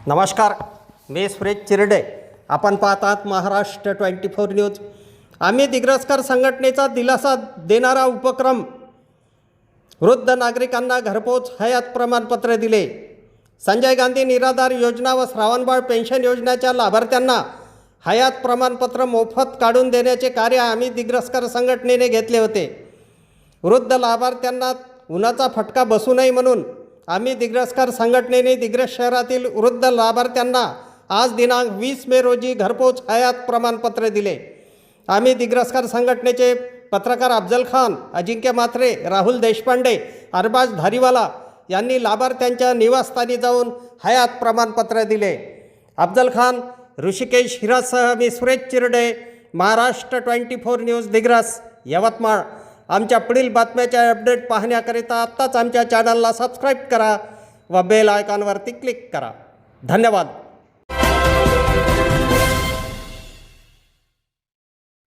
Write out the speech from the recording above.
नमस्कार, मी सुरेश चिरडे. आपण पाहतात महाराष्ट्र 24 न्यूज. आम्ही दिग्रसकर संघटनेचा दिलासा देणारा उपक्रम. वृद्ध नागरिकांना घरपोच हयात प्रमाणपत्र दिले. संजय गांधी निराधार योजना व श्रावणबाळ पेन्शन योजनेच्या लाभार्थ्यांना हयात प्रमाणपत्र मोफत काढून देण्याचे कार्य आम्ही दिग्रसकर संघटनेने घेतले होते. वृद्ध लाभार्थ्यांना उन्हाचा फटका बसू नये म्हणून आम्ही दिग्रसकर संघटनेने दिग्रस शहरातील वृद्ध लाभार्थ्यांना आज दिनांक 20 मे रोजी घरपोच हयात प्रमाणपत्र दिले. आम्ही दिग्रसकर संघटनेचे पत्रकार अफजल खान, अजिंक्य म्हात्रे, राहुल देशपांडे, अरबाज धारीवाला यांनी लाभार्थ्यांच्या निवासस्थानी जाऊन हयात प्रमाणपत्र दिले. अफजल खान, ऋषिकेश हिरासह मी सुरेश चिरडे, महाराष्ट्र 24 न्यूज दिग्रस, यवतमाळ. आमच्या पुढील बातम्याच्या अपडेट पाहण्याकरिता आत्ताच आमच्या चॅनलला सबस्क्राईब करा व बेल आयकॉनवरती क्लिक करा. धन्यवाद.